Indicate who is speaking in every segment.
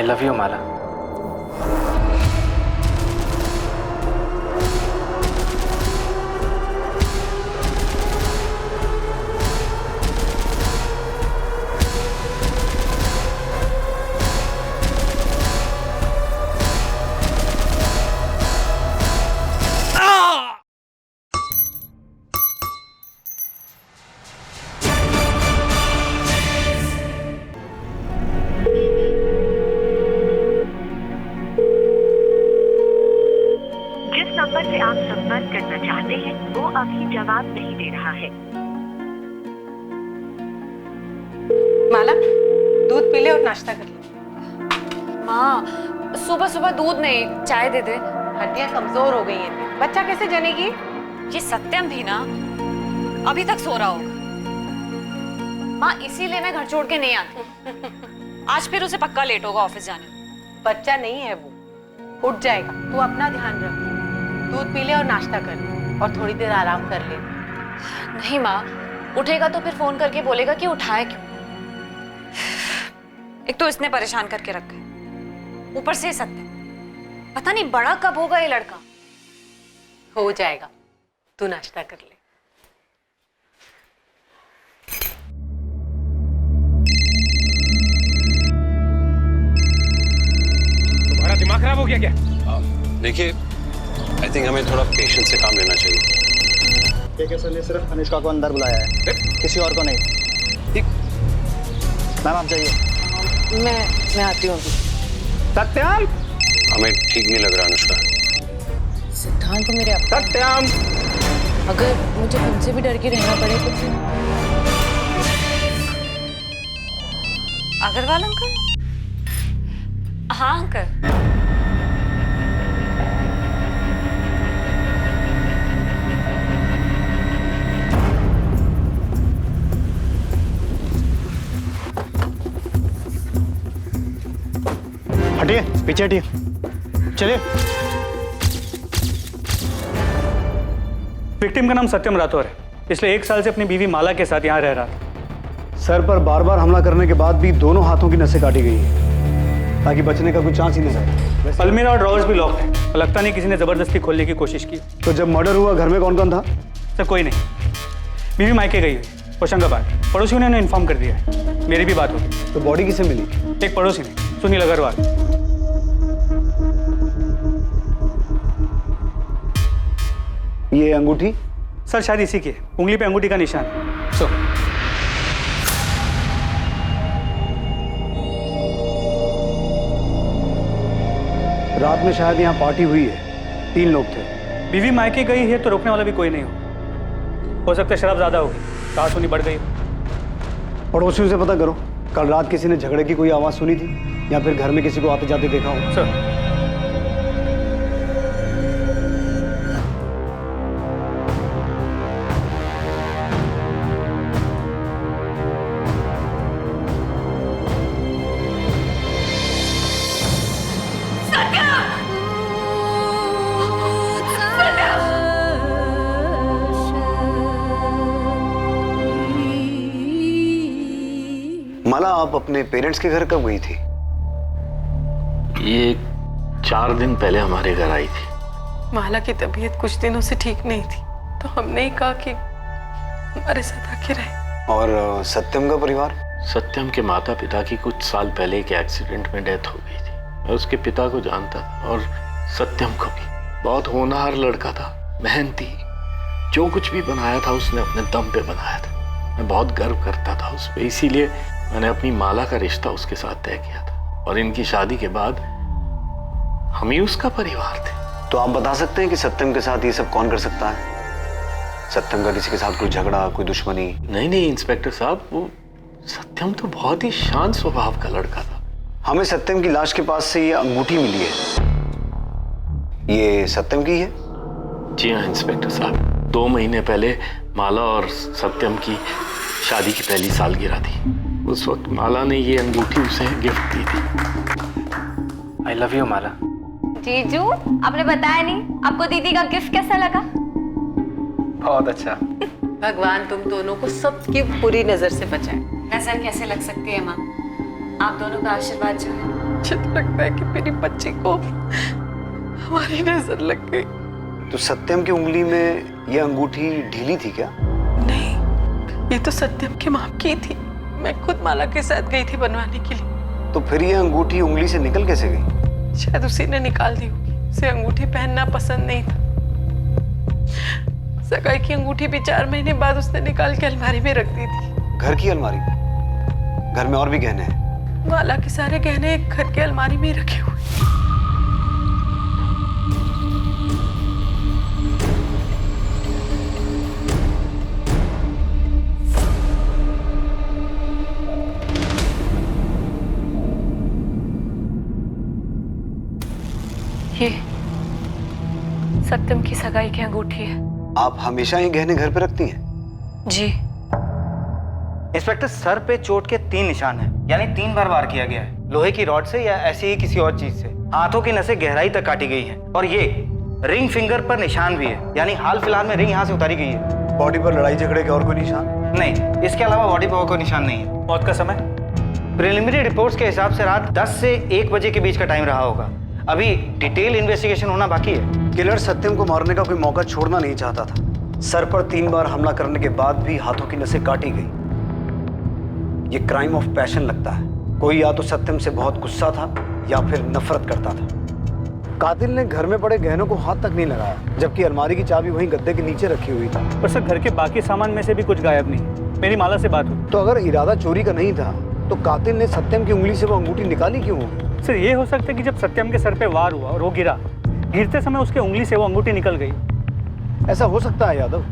Speaker 1: I love you Mala.
Speaker 2: Number से आप संपर्क करना चाहते हैं वो अभी जवाब नहीं दे रहा है।
Speaker 3: माला, दूध पी ले और नाश्ता कर ले।
Speaker 4: माँ, सुबह सुबह दूध नहीं, चाय दे दे।
Speaker 3: हड्डियां कमजोर हो गई हैं, बच्चा कैसे जनेगी?
Speaker 4: ये सत्यम भी ना अभी तक सो रहा होगा। माँ, इसीलिए मैं घर छोड़ के नहीं आती। आज फिर उसे पक्का लेट होगा ऑफिस जाने।
Speaker 3: बच्चा नहीं है वो, उठ जाएगा। तू अपना ध्यान रख, दूध पी ले और नाश्ता कर ले और थोड़ी देर आराम कर ले।
Speaker 4: नहीं माँ, उठेगा तो फिर फोन करके बोलेगा कि उठाए क्यों। एक तो इसने परेशान करके रखा है, ऊपर से सत्यम, पता नहीं बड़ा कब होगा ये लड़का।
Speaker 3: हो जाएगा, तू नाश्ता कर ले।
Speaker 1: तुम्हारा दिमाग खराब हो गया क्या?
Speaker 5: देखिए, आई थिंक हमें थोड़ा पेशेंस से काम लेना चाहिए।
Speaker 6: केके सर ने सिर्फ अनुष्का को अंदर बुलाया है, किसी और को नहीं। ठीक, मैम आप जाइए।
Speaker 3: मैं आती हूँ।
Speaker 6: सत्यम,
Speaker 5: हमें ठीक नहीं लग रहा अनुष्का।
Speaker 4: सिद्धांत तो मेरे अपना।
Speaker 6: सत्यम,
Speaker 4: अगर मुझे उनसे भी डर के रहना पड़े तो फिर। अग्रवाल अंकल? हाँ अंकल।
Speaker 6: हटिए, पीछे हटिए, चलिए।
Speaker 7: विक्टिम का नाम सत्यम राठौर है, इसलिए 1 साल से अपनी बीवी माला के साथ यहाँ रह रहा था।
Speaker 6: सर पर बार बार हमला करने के बाद भी दोनों हाथों की नसें काटी गई है, ताकि बचने का कोई चांस ही नहीं रहे।
Speaker 7: अलमीरा और ड्रॉवर्स भी लॉक थे, और लगता नहीं किसी ने जबरदस्ती खोलने की कोशिश की।
Speaker 6: तो जब मर्डर हुआ घर में कौन कौन था?
Speaker 7: सर कोई नहीं, बीवी मायके गई है होशंगाबाद, पड़ोसियों ने उन्हें इन्फॉर्म कर दिया है। मेरी भी बात होगी।
Speaker 6: तो बॉडी किसे मिली?
Speaker 7: एक पड़ोसी ने, सुनील अग्रवाल।
Speaker 6: ये अंगूठी?
Speaker 7: सर शायद इसी की है, उंगली पे अंगूठी का निशान है। सो
Speaker 6: रात में शायद यहाँ पार्टी हुई है, 3 लोग थे।
Speaker 7: बीवी मायके गई है तो रोकने वाला भी कोई नहीं हो सकता है शराब ज्यादा होगी, रात होनी बढ़ गई।
Speaker 6: पड़ोसियों से पता करो, कल रात किसी ने झगड़े की कोई आवाज सुनी थी या फिर घर में किसी को आते जाते देखा हो?
Speaker 7: सर
Speaker 5: माला, आप अपने पेरेंट्स के घर कब गई थी?
Speaker 8: ये 4 दिन पहले हमारे घर आई थी।
Speaker 3: माला की तबीयत कुछ दिनों से ठीक नहीं थी, तो हमने ही कहा कि हमारे साथ आके रहे।
Speaker 5: और सत्यम का परिवार?
Speaker 8: सत्यम के माता पिता की कुछ साल पहले एक एक्सीडेंट में डेथ हो गई थी। मैं उसके पिता को जानता था और सत्यम को भी। बहुत होनहार लड़का था, मेहनती, जो कुछ भी बनाया था उसने अपने दम पे बनाया था। मैं बहुत गर्व करता था उस पर, इसीलिए मैंने अपनी माला का रिश्ता उसके साथ तय किया था। और इनकी शादी के बाद हम ही उसका परिवार थे।
Speaker 5: तो आप बता सकते हैं कि सत्यम के साथ ये सब कौन कर सकता है? सत्यम का किसी के साथ कोई झगड़ा, कोई दुश्मनी?
Speaker 8: नहीं इंस्पेक्टर साहब, वो सत्यम तो बहुत ही शांत स्वभाव का लड़का था।
Speaker 5: हमें सत्यम की लाश के पास से ये अंगूठी मिली है, ये सत्यम की है?
Speaker 8: जी हाँ इंस्पेक्टर साहब, 2 महीने पहले माला और सत्यम की शादी की पहली सालगिरह थी। उस वक्त माला ने ये अंगूठी उसे गिफ्ट दी थी।
Speaker 1: आई लव यू माला।
Speaker 4: जीजू, आपने बताया नहीं, आपको दीदी का गिफ्ट कैसा लगा?
Speaker 1: बहुत अच्छा।
Speaker 3: भगवान तुम दोनों को सबकी बुरी नजर से बचाए।
Speaker 4: नजर कैसे लग सकती है माँ, आप दोनों का आशीर्वाद जो है
Speaker 3: मुझे तो लगता है कि मेरी बच्ची को हमारी नजर लग गई।
Speaker 5: तो सत्यम की उंगली में ये अंगूठी ढीली थी क्या?
Speaker 3: नहीं, ये तो सत्यम की मां की थी। मैं खुद माला के साथ गई थी बनवाने के लिए।
Speaker 5: तो फिर ये अंगूठी उंगली से निकल कैसे गई?
Speaker 3: शायद उसी ने निकाल दी होगी। उसे अंगूठी पहनना पसंद नहीं था। सगाई की अंगूठी भी 4 महीने बाद उसने निकाल के अलमारी में रख दी थी।
Speaker 5: घर की अलमारी में? घर में और भी गहने हैं?
Speaker 3: माला के सारे गहने घर के अलमारी में ही रखे हुए।
Speaker 4: ये सत्यम की सगाई की अंगूठी है।
Speaker 5: आप हमेशा ये गहने घर पे रखती हैं?
Speaker 4: जी।
Speaker 7: इंस्पेक्टर, सर पे चोट के 3 निशान हैं, यानी 3 बार वार किया गया है। लोहे की रॉड से या ऐसी ही किसी और चीज से। हाथों की नसें गहराई तक काटी गई हैं और ये रिंग फिंगर पर निशान भी है, यानी हाल फिलहाल में रिंग यहाँ से उतारी गई है।
Speaker 5: बॉडी पर लड़ाई झगड़े के और कोई निशान?
Speaker 7: नहीं, इसके अलावा बॉडी पर और कोई निशान नहीं है। मौत का समय प्रिलिमिनरी रिपोर्ट्स के हिसाब से रात 10 से 1 बजे के बीच का टाइम रहा होगा। अभी डिटेल इन्वेस्टिगेशन होना बाकी है।
Speaker 5: किलर सत्यम को मारने का कोई मौका छोड़ना नहीं चाहता था। सर पर 3 बार हमला करने के बाद भी हाथों की नसें काटी गई। ये क्राइम ऑफ पैशन लगता है। कोई या तो सत्यम से बहुत गुस्सा था या फिर नफरत करता था। कातिल ने घर में पड़े गहनों को हाथ तक नहीं लगाया, जबकि अलमारी की चाबी वहीं गद्दे के नीचे रखी हुई थी।
Speaker 7: पर सर, घर के बाकी सामान में से भी कुछ गायब नहीं। मेरी माला से बात हुई।
Speaker 5: तो अगर इरादा चोरी का नहीं था तो कातिल ने सत्यम की उंगली से वो अंगूठी निकाली क्यों होगी?
Speaker 7: सर, ये हो सकता है कि जब सत्यम के सर पे वार हुआ और वो गिरा, गिरते समय उसके उंगली से वो अंगूठी निकल गई।
Speaker 5: ऐसा हो सकता है यादव,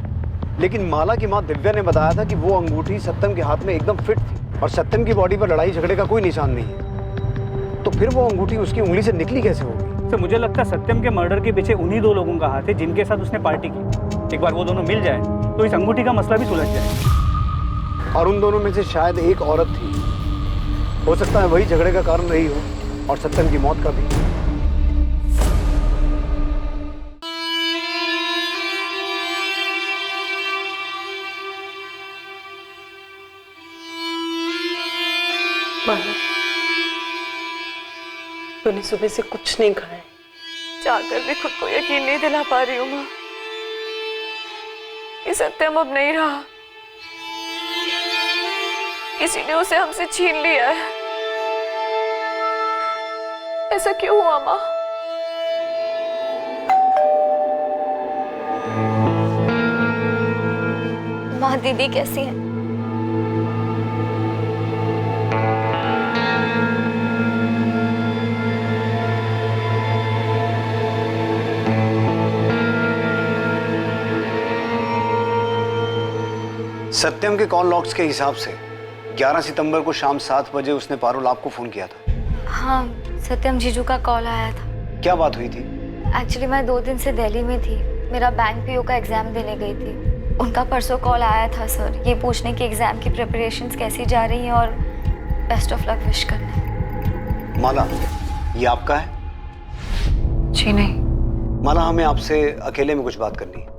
Speaker 5: लेकिन माला की मां दिव्या ने बताया था कि वो अंगूठी सत्यम के हाथ में एकदम फिट थी और सत्यम की बॉडी पर लड़ाई झगड़े का कोई निशान नहीं है। तो फिर वो अंगूठी उसकी उंगली से निकली कैसे होगी?
Speaker 7: सर, मुझे लगता है सत्यम के मर्डर के पीछे उन्हीं 2 लोगों का हाथ है जिनके साथ उसने पार्टी की। एक बार वो दोनों मिल जाए तो इस अंगूठी का मसला भी सुलझ जाए।
Speaker 5: और उन दोनों में से शायद एक औरत थी। हो सकता है वही झगड़े का कारण रही हो और सत्यम की मौत का भी।
Speaker 3: माला, तूने सुबह से कुछ नहीं खाया है।
Speaker 4: चाहकर भी खुद को यकीन नहीं दिला पा रही हूँ माँ। ये सत्यम अब नहीं रहा, किसी ने उसे हमसे छीन लिया है। ऐसा क्यों हुआ माँ? माँ, दीदी कैसी है?
Speaker 5: सत्यम के कॉल लॉग्स के हिसाब से 11 सितंबर को शाम 7 बजे उसने पारुल आपको फोन किया था।
Speaker 9: हाँ, सत्यम जीजू का कॉल आया था।
Speaker 5: क्या बात हुई थी?
Speaker 9: एक्चुअली मैं 2 दिन से दिल्ली में थी। मेरा बैंक पीओ का एग्जाम देने गई थी। उनका परसों कॉल आया था सर, ये पूछने की एग्जाम की प्रिपरेशंस कैसी जा रही हैं और बेस्ट ऑफ लक विश करना।
Speaker 5: माला, ये आपका है?
Speaker 4: जी नहीं।
Speaker 5: माला, हमें आपसे अकेले में कुछ बात करनी है।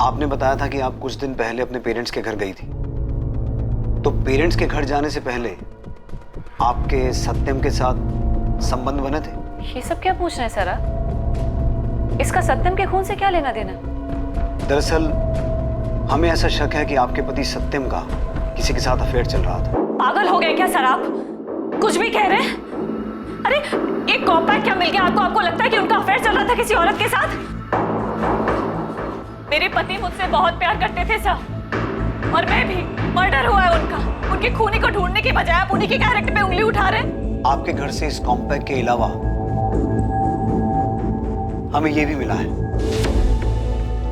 Speaker 5: आपने बताया था कि आप कुछ दिन पहले अपने पेरेंट्स के घर गई थी। तो पेरेंट्स के घर जाने से पहले आपके सत्यम के साथ संबंध बने थे?
Speaker 4: ये सब क्या पूछ रहे हैं सर आप? इसका सत्यम के खून से क्या लेना देना?
Speaker 5: दरअसल हमें ऐसा शक है कि आपके पति सत्यम का किसी के साथ अफेयर चल रहा था।
Speaker 4: पागल हो गए क्या सर आप? कुछ भी कह रहे हैं? अरे एक कॉम्पैक्ट क्या मिल गया आपको? आपको लगता है कि उनका अफेयर चल रहा था किसी औरत के साथ? मेरे पति मुझसे बहुत प्यार करते थे सर, और मैं भी। मर्डर हुआ है उनका। उनके खूनी को ढूंढने की बजाय आप उन्हीं के कैरेक्टर पे उंगली उठा रहे हैं।
Speaker 5: आपके घर से इस कॉम्पैक्ट के अलावा हमें यह भी मिला है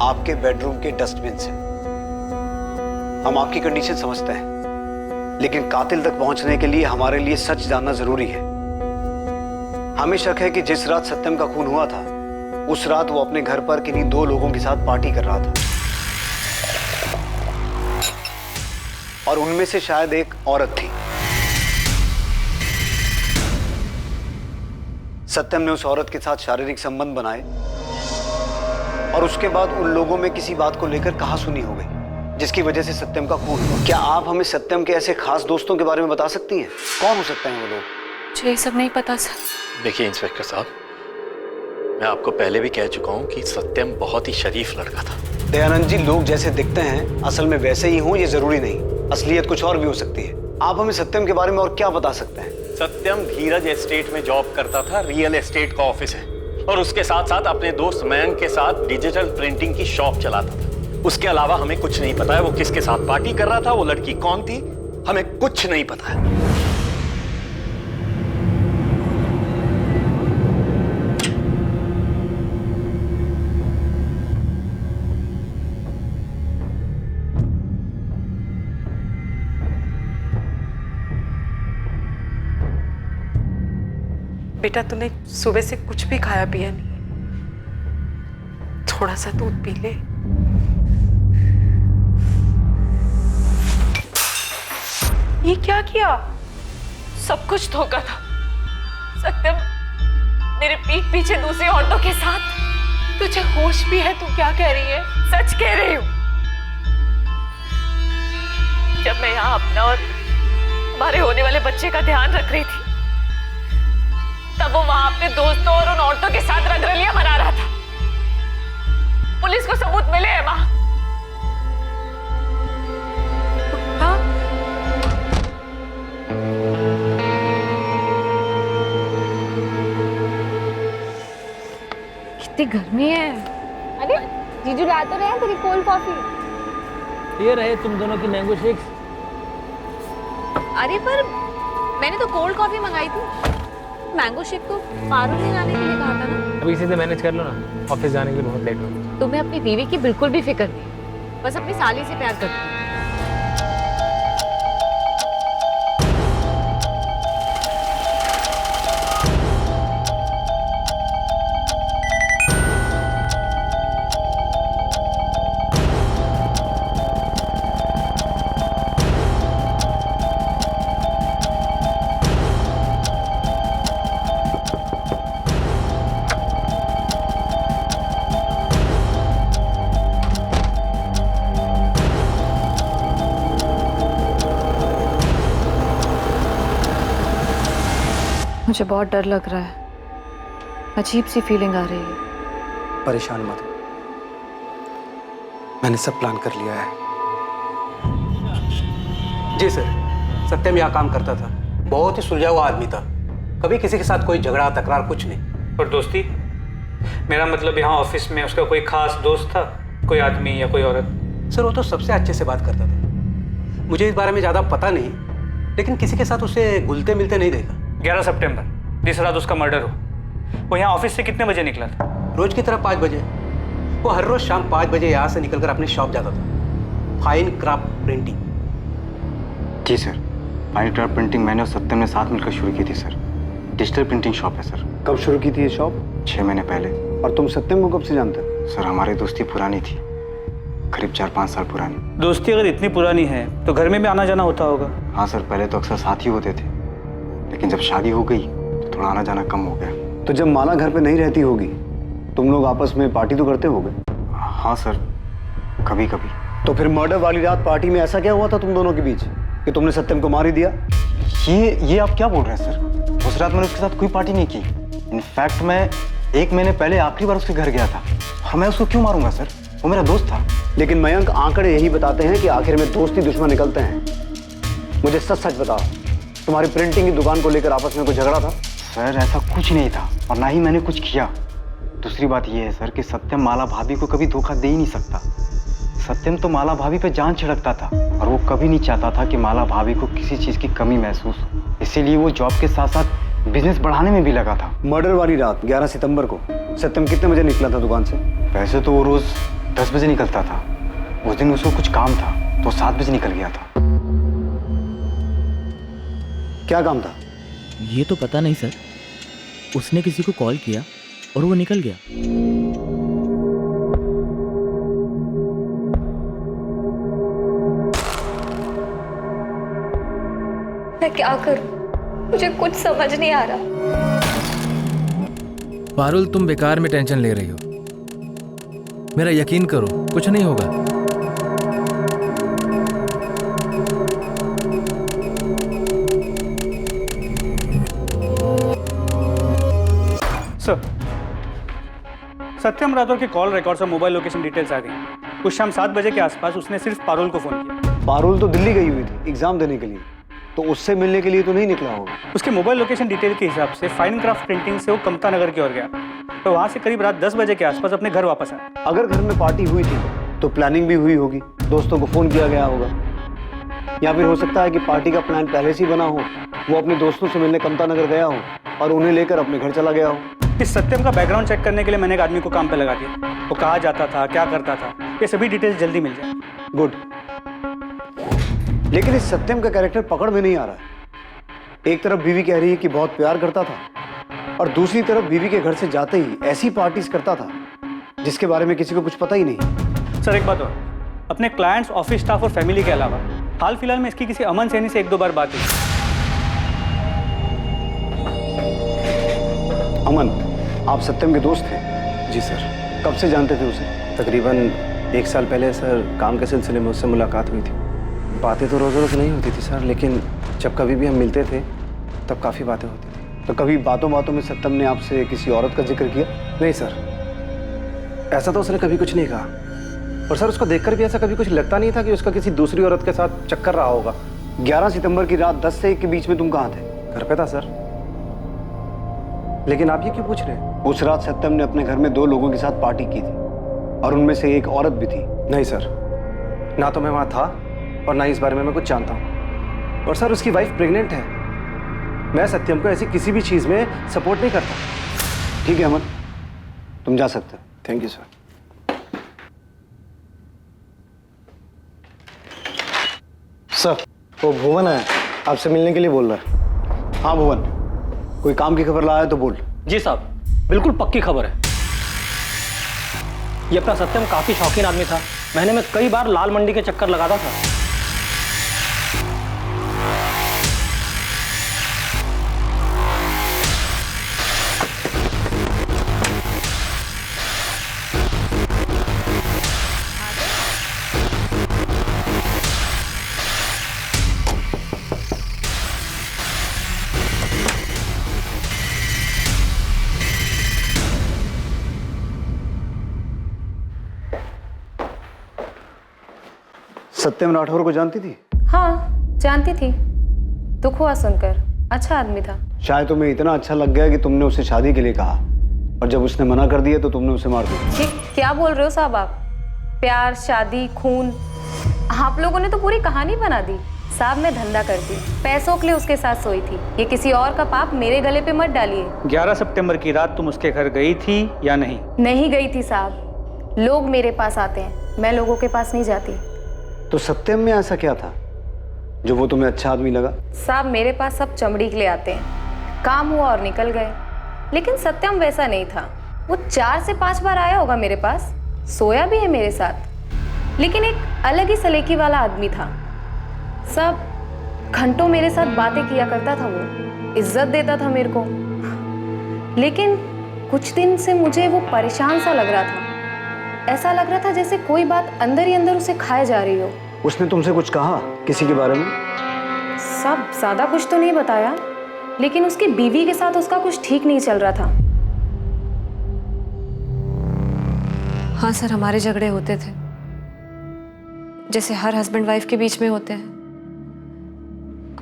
Speaker 5: आपके बेडरूम के डस्टबिन से। हम आपकी कंडीशन समझते हैं, लेकिन कातिल तक पहुंचने के लिए हमारे लिए सच जानना जरूरी है। हमें शक है कि जिस रात सत्यम का खून हुआ था, उस रात वो अपने घर पर किन्हीं 2 लोगों के साथ पार्टी कर रहा था और उनमें से शायद एक औरत थी। सत्यम ने उस औरत के साथ शारीरिक संबंध बनाए और उसके बाद उन लोगों में किसी बात को लेकर कहासुनी हो गई। जिसकी वजह से सत्यम का खून हुआ। क्या आप हमें सत्यम के ऐसे खास दोस्तों के बारे में बता सकती हैं? कौन हो सकते हैं वो लोग?
Speaker 3: मुझे ये सब नहीं पता सर।
Speaker 8: देखिए इंस्पेक्टर साहब, मैं आपको पहले भी कह चुका हूँ कि सत्यम बहुत ही शरीफ लड़का था।
Speaker 5: दयानंद जी, लोग जैसे दिखते हैं असल में वैसे ही हों ये जरूरी नहीं, असलियत कुछ और भी हो सकती है। आप हमें सत्यम के बारे में और क्या बता सकते हैं?
Speaker 8: सत्यम धीरज एस्टेट में जॉब करता था, रियल एस्टेट का ऑफिस है, और उसके साथ साथ अपने दोस्त मयंक के साथ डिजिटल प्रिंटिंग की शॉप चलाता था। उसके अलावा हमें कुछ नहीं पता है वो किसके साथ पार्टी कर रहा था, वो लड़की कौन थी, हमें कुछ नहीं पता है।
Speaker 3: बेटा तूने सुबह से कुछ भी खाया पिया नहीं, थोड़ा सा दूध पी ले। ये क्या किया?
Speaker 4: सब कुछ धोखा था। सत्यम मेरे पीठ पीछे दूसरी औरतों के साथ।
Speaker 3: तुझे होश भी है? तू क्या कह रही है?
Speaker 4: सच कह रही हूँ। जब मैं यहाँ अपना और हमारे होने वाले बच्चे का ध्यान रख रही थी, तब वो वहां अपने दोस्तों और उन औरतों के साथ रंगरलियां मना रहा था। पुलिस को सबूत मिले हैं माँ।
Speaker 3: हाँ?
Speaker 9: कितनी गर्मी है।
Speaker 10: अरे जीजू ला तो रहे हैं तेरी कोल्ड कॉफी।
Speaker 6: ये रहे तुम दोनों की मैंगो शेक्स।
Speaker 4: अरे पर मैंने तो कोल्ड कॉफी मंगाई थी, मैंगो शेक तो पारू ने लाने के लिए कहा था ना।
Speaker 1: अब इसी से मैनेज कर लो ना, ऑफिस जाने के लिए बहुत लेट हो।
Speaker 4: तुम्हें अपनी बीवी की बिल्कुल भी फिक्र नहीं, बस अपनी साली से प्यार करती।
Speaker 9: मुझे बहुत डर लग रहा है, अजीब सी फीलिंग आ रही है।
Speaker 11: परेशान मत हो, मैंने सब प्लान कर लिया है। जी सर, सत्यम यहाँ काम करता था, बहुत ही सुलझा हुआ आदमी था, कभी किसी के साथ कोई झगड़ा तकरार कुछ नहीं।
Speaker 6: और दोस्ती? मेरा मतलब यहाँ ऑफिस में उसका कोई खास दोस्त था, कोई आदमी या कोई औरत?
Speaker 11: सर वो तो सबसे अच्छे से बात करता था, मुझे इस बारे में ज़्यादा पता नहीं, लेकिन किसी के साथ उसे घुलते मिलते नहीं देखा।
Speaker 6: 11 सितंबर जिस रात उसका मर्डर हो, वो यहाँ ऑफिस से कितने बजे निकला था?
Speaker 11: रोज की तरह 5 बजे। वो हर रोज शाम 5 बजे यहाँ से निकलकर अपने शॉप जाता था, फाइन क्राफ्ट प्रिंटिंग।
Speaker 12: जी सर, फाइन क्राफ्ट प्रिंटिंग मैंने और सत्यम ने साथ मिलकर शुरू की थी सर। डिजिटल प्रिंटिंग शॉप है सर।
Speaker 5: कब शुरू की थी ये शॉप?
Speaker 12: 6 महीने पहले।
Speaker 5: और तुम सत्यम को कब से जानते हो?
Speaker 12: सर हमारी दोस्ती पुरानी थी, करीब 4-5 साल पुरानी।
Speaker 6: दोस्ती अगर इतनी पुरानी है तो घर में भी आना जाना होता होगा?
Speaker 12: हाँ सर, पहले तो अक्सर साथ ही होते थे, लेकिन जब शादी हो गई तो थोड़ा आना जाना कम हो गया।
Speaker 5: तो जब माला घर पे नहीं रहती होगी, तुम लोग आपस में पार्टी तो करते होगे?
Speaker 12: हाँ सर, कभी कभी।
Speaker 5: तो फिर मर्डर वाली रात पार्टी में ऐसा क्या हुआ था तुम दोनों के बीच कि तुमने सत्यम को मार ही दिया?
Speaker 12: ये आप क्या बोल रहे हैं सर? उस रात मैंने उसके साथ कोई पार्टी नहीं की। इनफैक्ट मैं 1 महीने पहले आखिरी बार उसके घर गया था, और मैं उसको क्यों मारूंगा सर? वो मेरा दोस्त था।
Speaker 5: लेकिन मयंक, आंकड़े यही बताते हैं कि आखिर में दोस्ती दुश्मन निकलते हैं। मुझे सच सच बताओ, तुम्हारी प्रिंटिंग की दुकान को लेकर आपस में कोई झगड़ा था?
Speaker 12: सर ऐसा कुछ नहीं था, और ना ही मैंने कुछ किया। दूसरी बात यह है सर कि सत्यम माला भाभी को कभी धोखा दे ही नहीं सकता। सत्यम तो माला भाभी पे जान छिड़कता था, और वो कभी नहीं चाहता था कि माला भाभी को किसी चीज की कमी महसूस हो। इसीलिए वो जॉब के साथ साथ बिजनेस बढ़ाने में भी लगा था।
Speaker 5: मर्डर वाली रात 11 सितंबर को सत्यम कितने बजे निकला था दुकान से?
Speaker 12: वैसे तो वो रोज 10 बजे निकलता था, उस दिन उसको कुछ काम था तो 7 बजे निकल गया था।
Speaker 5: क्या काम था?
Speaker 13: ये तो पता नहीं सर, उसने किसी को कॉल किया और वो निकल गया।
Speaker 9: मैं क्या करूं? मुझे कुछ समझ नहीं आ रहा।
Speaker 13: पारुल, तुम बेकार में टेंशन ले रही हो, मेरा यकीन करो कुछ नहीं होगा।
Speaker 6: सत्यम राठौर के कॉल रिकॉर्ड्स और मोबाइल लोकेशन डिटेल्स आ गई। कुछ शाम 7 बजे के आसपास उसने सिर्फ पारुल को फोन किया।
Speaker 5: पारुल तो दिल्ली गई हुई थी एग्जाम देने के लिए, तो उससे मिलने के लिए तो नहीं निकला होगा।
Speaker 6: उसके मोबाइल लोकेशन डिटेल के हिसाब से फाइन क्राफ्ट प्रिंटिंग से वो कमता नगर की ओर गया, तो वहाँ से करीब रात 10 बजे के आसपास अपने घर वापस आया।
Speaker 5: अगर घर में पार्टी हुई थी तो प्लानिंग भी हुई होगी, दोस्तों को फोन किया गया होगा, या फिर हो सकता है कि पार्टी का प्लान पहले से ही बना हो, वो अपने दोस्तों से मिलने कमता नगर गया हो और उन्हें लेकर अपने घर चला गया हो।
Speaker 6: इस सत्यम का बैकग्राउंड चेक करने के लिए मैंने एक आदमी को काम पे लगा दिया। वो कहाँ जाता था, क्या करता था, ये सभी डिटेल्स जल्दी मिल जाए।
Speaker 5: गुड, लेकिन इस सत्यम का कैरेक्टर पकड़ में नहीं आ रहा है। एक तरफ बीवी कह रही है कि बहुत प्यार करता था, और दूसरी तरफ बीवी के घर से जाते ही ऐसी पार्टीज करता था जिसके बारे में किसी को कुछ पता ही नहीं।
Speaker 6: सर एक बात और, अपने क्लाइंट्स, ऑफिस स्टाफ और फैमिली के अलावा हाल फिलहाल में इसकी किसी अमन सैनी से 1-2 बार बात हुई।
Speaker 5: अमन, आप सत्यम के दोस्त थे?
Speaker 11: जी सर।
Speaker 5: कब से जानते थे उसे?
Speaker 11: तकरीबन 1 साल पहले सर काम के सिलसिले में उससे मुलाकात हुई थी। बातें तो रोज़ रोज़ नहीं होती थी सर, लेकिन जब कभी भी हम मिलते थे तब काफ़ी बातें होती थी।
Speaker 5: तो कभी बातों बातों में सत्यम ने आपसे किसी औरत का जिक्र किया?
Speaker 11: नहीं सर, ऐसा तो उसने कभी कुछ नहीं कहा, और सर उसको देखकर भी ऐसा कभी कुछ लगता नहीं था कि उसका किसी दूसरी औरत के साथ चक्कर रहा होगा।
Speaker 5: 11 सितंबर की रात 10 से 1 के बीच में तुम कहाँ थे?
Speaker 11: घर पे था सर। लेकिन आप ये क्यों पूछ रहे हैं?
Speaker 5: उस रात सत्यम ने अपने घर में 2 लोगों के साथ पार्टी की थी, और उनमें से एक औरत भी थी।
Speaker 11: नहीं सर, ना तो मैं वहाँ था और ना इस बारे में मैं कुछ जानता हूँ। और सर उसकी वाइफ प्रेग्नेंट है। मैं सत्यम को ऐसी किसी भी चीज़ में सपोर्ट नहीं करता।
Speaker 5: ठीक है अमन, तुम जा सकते हो।
Speaker 11: Thank you sir.
Speaker 5: सर, वो भुवन है, आपसे मिलने के लिए बोल रहा है। हाँ भुवन, कोई काम की खबर लाया तो बोल।
Speaker 14: जी साहब, बिल्कुल पक्की खबर है। ये अपना सत्यम काफी शौकीन आदमी था। महीने में कई बार लाल मंडी के चक्कर लगाता था।
Speaker 5: सत्यम राठौर को जानती थी?
Speaker 3: हाँ, जानती थी। दुख हुआ सुनकर, अच्छा आदमी था।
Speaker 5: शायद तुम्हें इतना अच्छा लग गया कि तुमने उसे शादी के लिए कहा, और जब उसने मना कर दिया तो तुमने उसे मार दिया।
Speaker 3: जी, क्या बोल रहे हो साहब आप? प्यार, शादी, खून, आप लोगों ने तो पूरी कहानी बना दी। साहब मैं धंधा करती, पैसों के लिए उसके साथ सोई थी। ये किसी और का पाप मेरे गले पे मत डालिए।
Speaker 6: 11 सितंबर की रात तुम उसके घर गई थी या नहीं?
Speaker 3: नहीं गई थी साहब। लोग मेरे पास आते हैं, मैं लोगों के पास नहीं जाती।
Speaker 5: तो सत्यम में ऐसा क्या था जो वो तुम्हें अच्छा आदमी लगा?
Speaker 3: साहब मेरे पास सब चमड़ी के लिए आते हैं। काम हुआ और निकल गए, लेकिन सत्यम वैसा नहीं था। वो 4 से 5 बार आया होगा मेरे पास, सोया भी है मेरे साथ, लेकिन एक अलग ही सलीके वाला आदमी था। सब घंटों मेरे साथ बातें किया करता था, वो इज्जत देता था मेरे को। लेकिन कुछ दिन से मुझे वो परेशान सा लग रहा था। ऐसा लग रहा था जैसे कोई बात अंदर ही अंदर उसे खाए जा रही हो।
Speaker 5: उसने तुमसे कुछ कहा किसी के बारे में?
Speaker 3: सब ज्यादा कुछ तो नहीं बताया, लेकिन उसकी बीवी के साथ उसका कुछ ठीक नहीं चल रहा था।
Speaker 15: हाँ सर, हमारे झगड़े होते थे जैसे हर हस्बैंड वाइफ के बीच में होते हैं।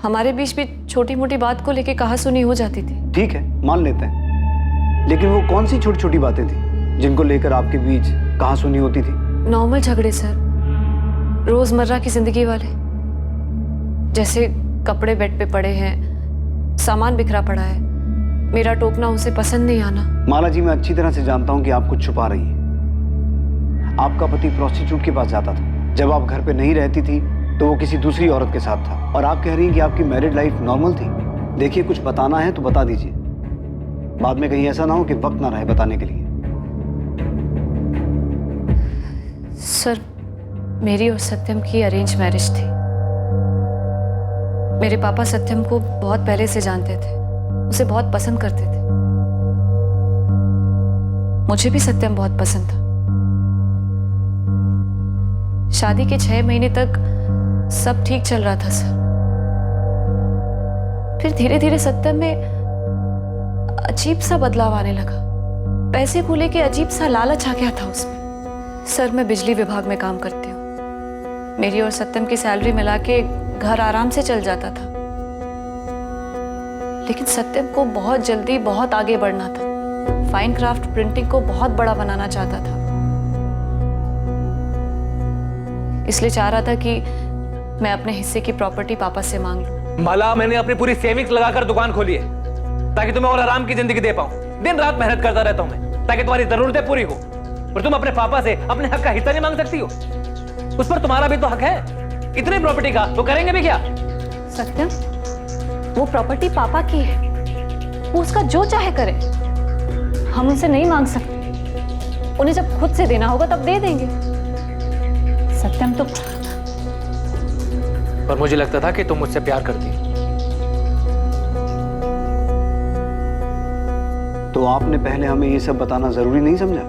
Speaker 15: हमारे बीच भी छोटी मोटी बात को लेके कहा सुनी हो जाती थी।
Speaker 5: ठीक है, मान लेते हैं, लेकिन वो कौन सी छोटी छोटी बातें थी जिनको लेकर आपके बीच कहाँ सुनी होती थी?
Speaker 15: नॉर्मल झगड़े सर, रोजमर्रा की जिंदगी वाले। जैसे कपड़े बेड पे पड़े हैं, सामान बिखरा पड़ा है, मेरा टोकना उसे पसंद नहीं आना।
Speaker 5: माला जी, मैं अच्छी तरह से जानता हूँ कि आप कुछ छुपा रही हैं। आपका पति प्रोस्टिट्यूट के पास जाता था। जब आप घर पे नहीं रहती थी तो वो किसी दूसरी औरत के साथ था, और आप कह रही हैं कि आपकी मैरिड लाइफ नॉर्मल थी। देखिए, कुछ बताना है तो बता दीजिए, बाद में कहीं ऐसा ना हो कि वक्त ना रहे बताने के लिए।
Speaker 15: सर, मेरी और सत्यम की अरेंज मैरिज थी। मेरे पापा सत्यम को बहुत पहले से जानते थे, उसे बहुत पसंद करते थे। मुझे भी सत्यम बहुत पसंद था। शादी के 6 महीने तक सब ठीक चल रहा था सर। फिर धीरे धीरे सत्यम में अजीब सा बदलाव आने लगा। पैसे को लेके अजीब सा लालच आ गया था उसमें। सर, मैं बिजली विभाग में काम करती हूँ। मेरी और सत्यम की सैलरी मिला के घर आराम से चल जाता था, लेकिन सत्यम को बहुत जल्दी बहुत आगे बढ़ना था। फाइन क्राफ्ट प्रिंटिंग को बहुत बड़ा बनाना चाहता था, इसलिए चाह रहा था कि मैं अपने हिस्से की प्रॉपर्टी पापा से मांग लूं।
Speaker 1: माला, मैंने अपनी पूरी सेविंग्स लगाकर दुकान खोली है ताकि तुम्हें और आराम की जिंदगी दे पाऊं। दिन रात मेहनत करता रहता हूं मैं ताकि तुम्हारी जरूरतें पूरी हो, और तुम अपने पापा से अपने हक का हिस्सा नहीं मांग सकती हो? उस पर तुम्हारा भी तो हक है। इतनी प्रॉपर्टी का वो करेंगे भी क्या?
Speaker 15: सत्यम, वो प्रॉपर्टी पापा की है, वो उसका जो चाहे करे। हम उनसे नहीं मांग सकते। उन्हें जब खुद से देना होगा तब दे देंगे। सत्यम तो
Speaker 1: पर मुझे लगता था कि तुम मुझसे प्यार करती हो।
Speaker 5: तो आपने पहले हमें ये सब बताना जरूरी नहीं समझा?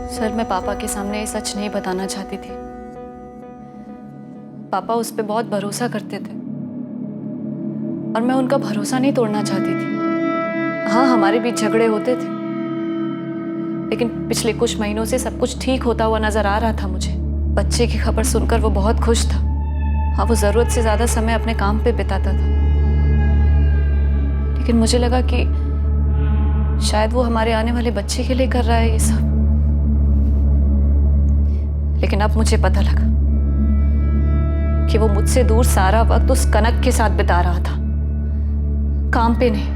Speaker 15: सर, मैं पापा के सामने ये सच नहीं बताना चाहती थी। पापा उस पर बहुत भरोसा करते थे और मैं उनका भरोसा नहीं तोड़ना चाहती थी। हाँ, हमारे बीच झगड़े होते थे, लेकिन पिछले कुछ महीनों से सब कुछ ठीक होता हुआ नजर आ रहा था मुझे। बच्चे की खबर सुनकर वो बहुत खुश था। हाँ, वो जरूरत से ज्यादा समय अपने काम पे बिताता था, लेकिन मुझे लगा कि शायद वो हमारे आने वाले बच्चे के लिए कर रहा है ये सब। लेकिन अब मुझे पता लगा कि वो मुझसे दूर सारा वक्त उस कनक के साथ बिता रहा था, काम पे नहीं।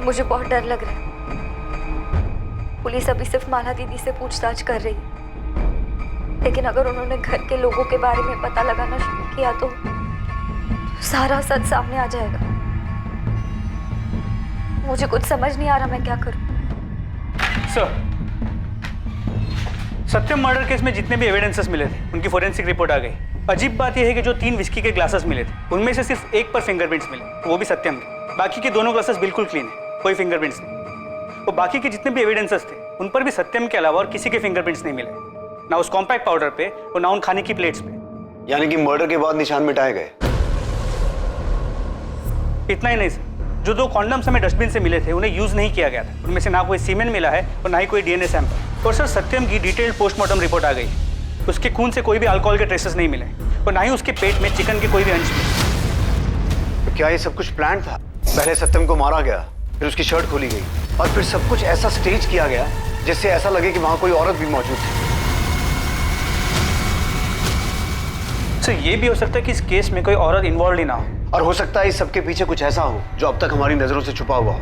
Speaker 9: मुझे बहुत डर लग रहा है। पुलिस अभी सिर्फ माला दीदी से पूछताछ कर रही है, लेकिन अगर उन्होंने घर के लोगों के बारे में पता लगाना शुरू किया तो सारा सच सामने आ जाएगा। मुझे कुछ समझ नहीं आ रहा मैं क्या करूं।
Speaker 7: सर, सत्यम मर्डर केस में जितने भी एविडेंसेस मिले थे उनकी फोरेंसिक रिपोर्ट आ गई। अजीब बात यह है कि जो 3 विस्की के ग्लासेस मिले थे उनमें से सिर्फ एक पर फिंगरप्रिंट्स मिले, वो भी सत्यम के। बाकी के दोनों ग्लासेस बिल्कुल क्लीन है, कोई फिंगरप्रिंट्स नहीं। और बाकी के जितने भी एविडेंसेस थे उन पर भी सत्यम के अलावा और किसी के फिंगरप्रिंट्स नहीं मिले, ना उस कॉम्पैक्ट पाउडर पे और ना उन खाने की प्लेट्स पे।
Speaker 5: यानी कि मर्डर के बाद निशान मिटाए गए?
Speaker 7: इतना ही नहीं सर, जो 2 कॉन्डम्स हमें डस्टबिन से मिले थे उन्हें यूज नहीं किया गया था। उनमें से ना कोई सीमेन मिला है और ना ही कोई डीएनए सैंपल। और सर, सत्यम की डिटेल्ड पोस्टमार्टम रिपोर्ट आ गई। उसके खून से कोई भी अल्कोहल के ट्रेसेस नहीं मिले और ना ही उसके पेट में चिकन के कोई भी अंश मिले।
Speaker 5: तो क्या ये सब कुछ प्लान था? पहले सत्यम को मारा गया, फिर उसकी शर्ट खोली गई और फिर सब कुछ ऐसा स्टेज किया गया जिससे ऐसा लगे कि वहां कोई औरत भी मौजूद थी।
Speaker 7: सर, ये भी हो सकता है कि इस केस में कोई औरत इन्वॉल्व ही ना हो,
Speaker 5: और हो सकता है इस सबके पीछे कुछ ऐसा हो जो अब तक हमारी नजरों से छुपा हुआ हो।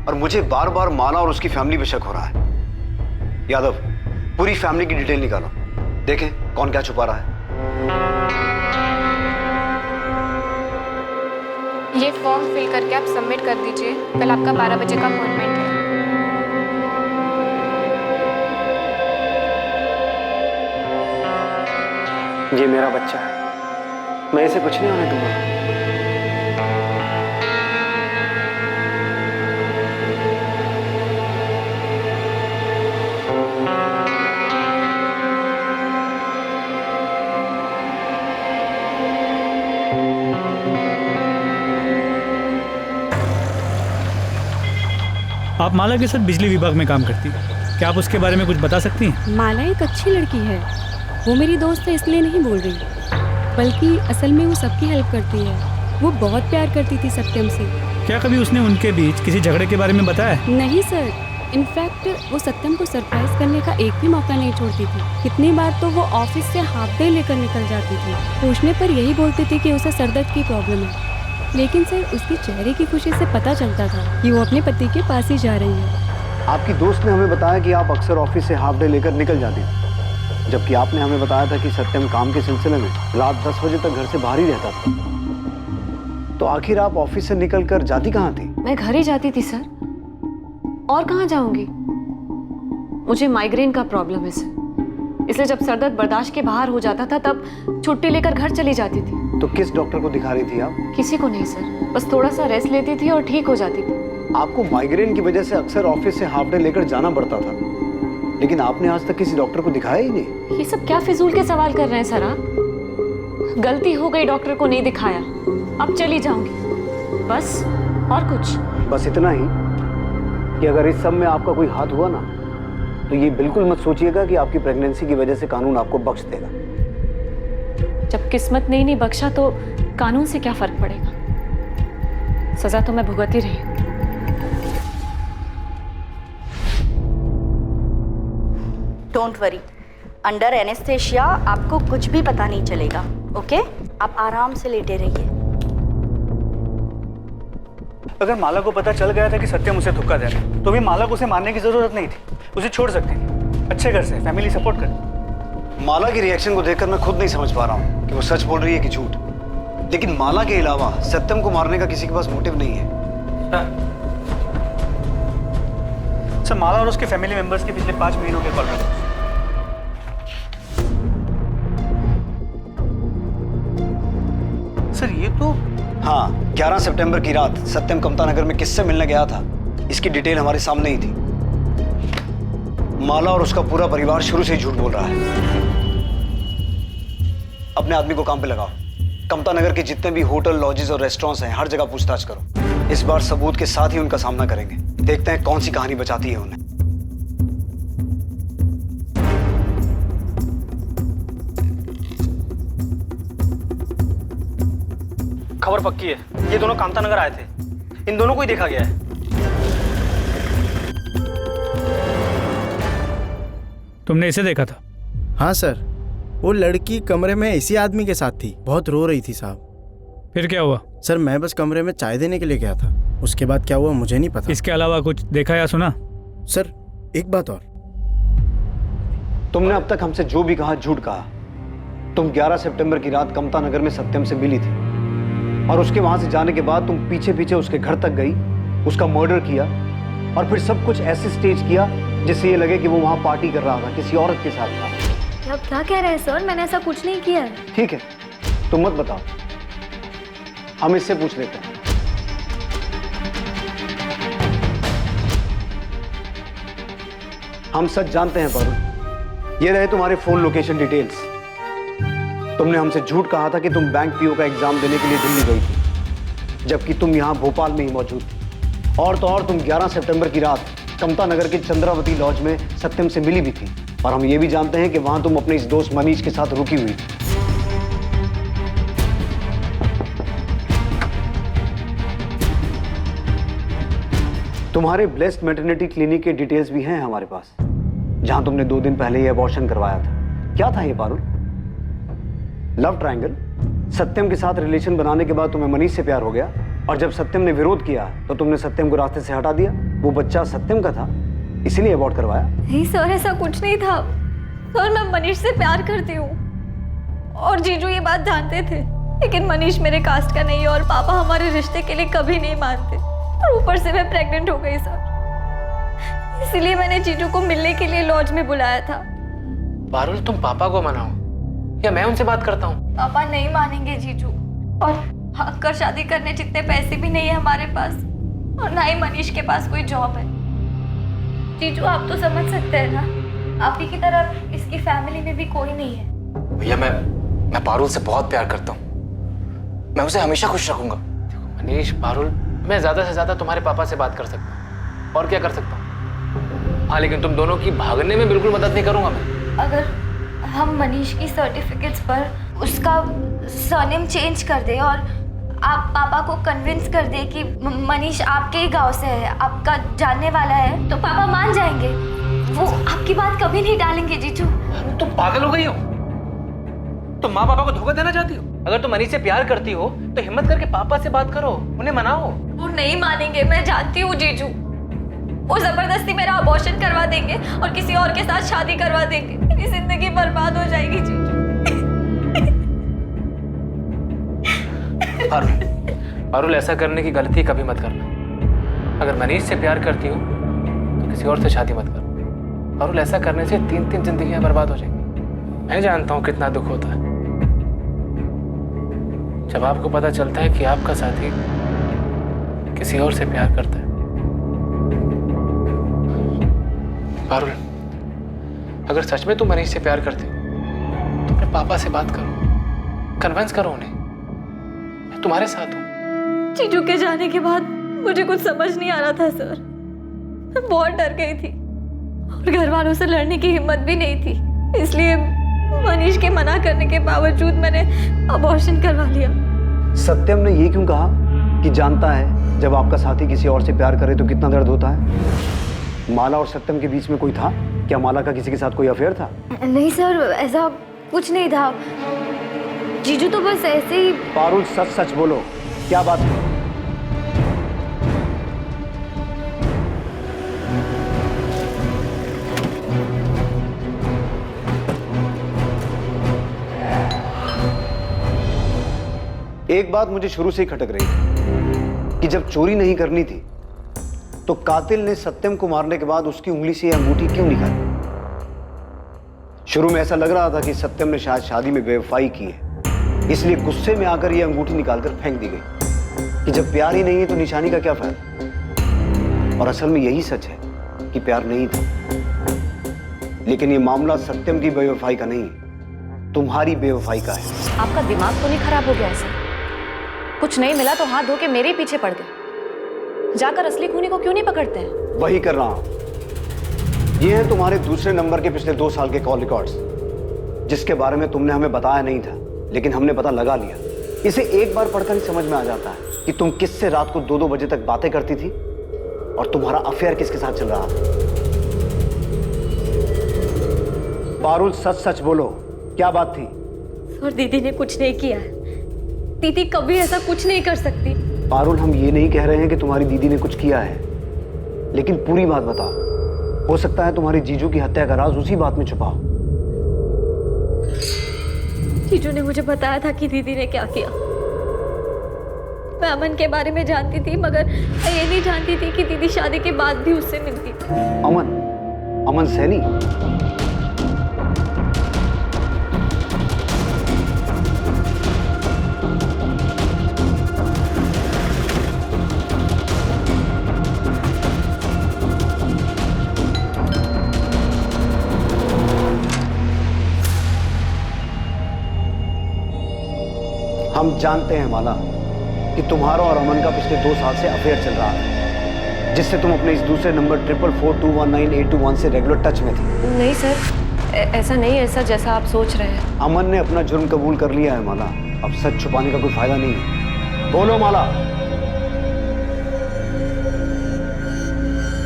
Speaker 5: और मुझे बार बार माला और उसकी फैमिली पे शक हो रहा है। यादव, पूरी फैमिली की डिटेल निकालो, देखें कौन क्या छुपा रहा है।
Speaker 10: ये फॉर्म फिल करके आप सबमिट कर दीजिए। कल आपका 12 बजे का अपॉइंटमेंट है।
Speaker 11: ये मेरा बच्चा है, मैं इसे कुछ नहीं होने दूंगा।
Speaker 16: आप माला के साथ बिजली विभाग में काम करती हैं, क्या आप उसके बारे में कुछ बता सकती हैं?
Speaker 17: माला एक अच्छी लड़की है, वो मेरी दोस्त है इसलिए नहीं बोल रही, बल्कि असल में वो सबकी हेल्प करती है। वो बहुत प्यार करती थी सत्यम से।
Speaker 16: क्या कभी उसने उनके बीच किसी झगड़े के बारे में बताया?
Speaker 17: नहीं सर, इनफैक्ट वो सत्यम को सरप्राइज करने का एक भी मौका नहीं छोड़ती थी। कितनी बार तो वो ऑफिस से हाफ डे लेकर निकल जाती थी। पूछने पर यही बोलती थी कि उसे सरदर्द की प्रॉब्लम है, लेकिन सर उसकी चेहरे की खुशी से पता चलता था कि वो अपने पति के पास ही जा रही है।
Speaker 11: आपकी दोस्त ने हमें बताया कि आप अक्सर ऑफिस से हाफ डे लेकर निकल जाती हैं, जबकि आपने हमें बताया था कि सत्यम काम के सिलसिले में रात 10 बजे तक घर से बाहर ही रहता था। तो आखिर आप ऑफिस से निकलकर जाती कहाँ थी?
Speaker 15: मैं घर ही जाती थी सर, और कहाँ जाऊंगी? मुझे माइग्रेन का प्रॉब्लम है सर, इसलिए जब सर दर्द बर्दाश्त के बाहर हो जाता था तब छुट्टी लेकर घर चली जाती थी।
Speaker 11: तो किस डॉक्टर को दिखा रही थी आप?
Speaker 15: किसी को नहीं सर, बस थोड़ा सा रेस्ट लेती थी और ठीक हो जाती थी।
Speaker 11: आपको माइग्रेन की वजह से अक्सर ऑफिस से हाफ डे लेकर जाना पड़ता था, लेकिन आपने आज तक किसी डॉक्टर को दिखाया ही नहीं।
Speaker 15: ये सब क्या फिजूल के सवाल कर रहे हैं सर आप? गलती हो गई, डॉक्टर को नहीं दिखाया, अब चली जाऊंगी बस, और कुछ?
Speaker 11: बस इतना ही कि अगर इस सब में आपका कोई हाथ हुआ ना, तो ये बिल्कुल मत सोचिएगा कि आपकी प्रेगनेंसी की वजह से कानून आपको बख्श देगा।
Speaker 15: जब किस्मत ने ही नहीं बख्शा तो कानून से क्या फर्क पड़ेगा? सजा तो मैं भुगत ही रही हूँ।
Speaker 18: डोंट वरी, अंडर एनेस्थेशिया आपको कुछ भी पता नहीं चलेगा। ओके, आप आराम से लेटे रहिए।
Speaker 6: अगर माला को पता चल गया था कि सत्यम उसे धोखा दे रहा है, तो भी माला को उसे मारने की जरूरत नहीं थी, उसे छोड़ सकती थी। अच्छे घर से, फैमिली सपोर्ट कर।
Speaker 5: माला की रिएक्शन को देखकर मैं खुद नहीं समझ पा रहा हूँ कि वो सच बोल रही है कि झूठ। लेकिन माला के अलावा सत्यम को मारने का किसी के पास मोटिव नहीं है।
Speaker 6: सर, माला और उसके फैमिली मेंबर्स के पिछले 5 महीनों के कॉल बैक। सर ये तो
Speaker 5: हाँ, 11 सितंबर की रात सत्यम कमता नगर में किससे मिलने गया था, इसकी डिटेल हमारे सामने ही थी। माला और उसका पूरा परिवार शुरू से ही झूठ बोल रहा है। अपने आदमी को काम पे लगाओ। कमता नगर के जितने भी होटल, लॉजेस और रेस्टोरेंट्स हैं, हर जगह पूछताछ करो। इस बार सबूत के साथ ही उनका सामना करेंगे। देखते हैं कौन सी कहानी बचाती है उन्हें।
Speaker 6: खबर पक्की है, ये दोनों कामता नगर आए थे। इन दोनों को ही देखा गया है।
Speaker 16: तुमने इसे देखा था?
Speaker 19: हाँ सर, वो लड़की कमरे में इसी आदमी के साथ थी, बहुत रो रही थी साहब।
Speaker 16: फिर क्या हुआ?
Speaker 19: सर मैं बस कमरे में चाय देने के लिए गया था, उसके बाद क्या हुआ मुझे नहीं पता।
Speaker 16: इसके अलावा कुछ देखा या सुना?
Speaker 19: सर एक बात और,
Speaker 11: तुमने अब तक हमसे जो भी कहा झूठ कहा। तुम 11 सितंबर की रात कमता नगर में सत्यम से मिली थी, और उसके वहां से जाने के बाद तुम पीछे पीछे उसके घर तक गई, उसका मर्डर किया, और फिर सब कुछ ऐसे स्टेज किया जिससे ये लगे कि वो वहां पार्टी कर रहा था, किसी औरत के साथ था।
Speaker 3: आप क्या कह रहे हैं सर? मैंने ऐसा कुछ नहीं किया।
Speaker 11: ठीक है, तुम मत बताओ, हम इससे पूछ लेते हैं। हम सच जानते हैं पारुल। ये रहे तुम्हारे फोन लोकेशन डिटेल्स। तुमने हमसे झूठ कहा था कि तुम बैंक पीओ का एग्जाम देने के लिए दिल्ली गई थी, जबकि तुम यहां भोपाल में ही मौजूद थी। और तो और तुम 11 सितंबर की रात कमता नगर के चंद्रावती लॉज में सत्यम से मिली भी थी, और हम ये भी जानते हैं कि वहां तुम अपने इस दोस्त मनीष के साथ रुकी हुई थी। तुम्हारे ब्लेस्ड मैटरनिटी क्लिनिक के डिटेल्स भी हैं हमारे पास, जहां तुमने 2 दिन पहले ये अबॉर्शन करवाया था। क्या था ये पारुल? Love triangle. सत्यम के साथ रिलेशन बनाने के बाद तुम्हें मनीष से प्यार हो गया, और जब सत्यम ने विरोध किया तो तुमने सत्यम को रास्ते से हटा दिया। वो बच्चा सत्यम का था, इसीलिए अबॉर्ट करवाया।
Speaker 3: नहीं सर, ऐसा कुछ नहीं था सर। मैं मनीष से प्यार करती हूँ, और जीजू ये बात जानते थे, लेकिन मनीष मेरे कास्ट का नहीं है और पापा हमारे रिश्ते के लिए कभी नहीं मानते। और ऊपर से मैं प्रेग्नेंट हो गई सर, इसलिए मैंने जीजू को मिलने के लिए लॉज में बुलाया था।
Speaker 1: पारुल, तुम पापा को मनाओ या मैं उनसे बात करता हूँ?
Speaker 3: पापा नहीं मानेंगे जीजू, और कर शादी करने जितने पैसे भी नहीं है हमारे पास, और ना ही मनीष के पास कोई जॉब है। जीजू आप तो समझ सकते हैं ना, आप ही की तरह इसकी फैमिली में भी कोई नहीं है।
Speaker 20: भैया मैं पारुल से बहुत प्यार करता हूँ, मैं उसे हमेशा खुश रखूंगा।
Speaker 1: मनीष, पारुल, मैं ज्यादा से ज्यादा तुम्हारे पापा से बात कर सकता हूँ, और क्या कर सकता हूँ। हाँ, लेकिन तुम दोनों की भागने में बिल्कुल मदद नहीं करूंगा मैं।
Speaker 9: अगर हम मनीष की सर्टिफिकेट्स पर उसका सरनेम चेंज कर दे और आप पापा को कन्विंस कर दे कि मनीष आपके ही गांव से है, आपका जानने वाला है, तो पापा मान जाएंगे। वो आपकी बात कभी नहीं डालेंगे जीजू।
Speaker 1: तुम पागल हो गई हो? तुम माँ पापा को धोखा देना चाहती हो? अगर तुम मनीष से प्यार करती हो तो हिम्मत करके पापा से बात करो, उन्हें मनाओ।
Speaker 3: वो नहीं मानेंगे, मैं जानती हूँ जीजू। वो जबरदस्ती मेरा अबॉर्शन करवा देंगे और किसी और के साथ शादी करवा देंगे। मेरी जिंदगी बर्बाद हो जाएगी जीजू।
Speaker 1: पारुल, ऐसा करने की गलती कभी मत करना। अगर मनीष से प्यार करती हो तो किसी और से शादी मत करो। पारुल, ऐसा करने से 3 जिंदगियां बर्बाद हो जाएंगी। मैं जानता हूं कितना दुख होता है जब आपको पता चलता है कि आपका साथी किसी और से प्यार करता है। पारुल, अगर सच में तुम मनीष से प्यार करते हो तो अपने पापा से बात करो, कन्विंस करो उन्हें। मैं तुम्हारे साथ हूँ।
Speaker 15: जीजू के जाने के बाद मुझे कुछ समझ नहीं आ रहा था सर। मैं बहुत डर गई थी और घर वालों से लड़ने की हिम्मत भी नहीं थी, इसलिए मनीष के मना करने के बावजूद मैंने अबॉर्शन करवा लिया।
Speaker 11: सत्यम ने ये क्यों कहा कि जानता है जब आपका साथी किसी और से प्यार करे तो कितना दर्द होता है? माला और सत्यम के बीच में कोई था क्या? माला का किसी के साथ कोई अफेयर था?
Speaker 9: नहीं सर, ऐसा कुछ नहीं था। जीजू तो बस ऐसे ही।
Speaker 11: पारुल सच सच बोलो, क्या बात है? एक बात मुझे शुरू से ही खटक रही थी कि जब चोरी नहीं करनी थी तो कातिल ने सत्यम को मारने के बाद उसकी उंगली से यह अंगूठी क्यों निकाली? शुरू में ऐसा लग रहा था कि सत्यम ने शायद शादी में बेवफाई की है, इसलिए गुस्से में आकर यह अंगूठी निकालकर फेंक दी गई कि जब प्यार ही नहीं है तो निशानी का क्या फायदा। और असल में यही सच है कि प्यार नहीं था। लेकिन यह मामला सत्यम की बेवफाई का नहीं, तुम्हारी बेवफाई का है।
Speaker 3: आपका दिमाग तो नहीं खराब हो गया ऐसे? कुछ नहीं मिला तो हाथ धो के मेरे ही पीछे पड़ गए। जाकर असली खूनी को क्यों नहीं पकड़ते हैं?
Speaker 11: वही कर रहा हूं। ये है तुम्हारे दूसरे नंबर के पिछले 2 साल के कॉल रिकॉर्ड्स, जिसके बारे में तुमने हमें बताया नहीं था, लेकिन हमने पता लगा लिया। इसे एक बार पढ़कर ही समझ में आ जाता है कि तुम किससे रात को 2-2 बजे तक बातें करती थी और तुम्हारा अफेयर किसके साथ चल रहा था। पारुल सच सच बोलो, क्या बात थी?
Speaker 15: सर दीदी ने कुछ नहीं किया है। दीदी कभी ऐसा कुछ नहीं कर सकती।
Speaker 11: पारुल हम ये नहीं कह रहे हैं कि तुम्हारी दीदी ने कुछ किया है, लेकिन पूरी बात बताओ। हो सकता है तुम्हारे जीजू की हत्या का राज उसी बात में छुपा हो।
Speaker 15: जीजू ने मुझे बताया था कि दीदी ने क्या किया। मैं अमन के बारे में जानती थी, मगर मैं ये नहीं जानती थी कि दीदी शादी के बाद भी उससे मिलती थी।
Speaker 11: अमन सैनी? हम जानते हैं माला कि तुम्हारा और अमन का पिछले 2 साल से अफेयर चल रहा है, जिससे तुम अपने इस दूसरे नंबर 4442198221 से रेगुलर टच में थी।
Speaker 15: नहीं सर, ऐसा नहीं, ऐसा जैसा आप सोच रहे हैं।
Speaker 11: अमन ने अपना जुर्म कबूल कर लिया है माला। अब सच छुपाने का कोई फायदा नहीं है। बोलो माला।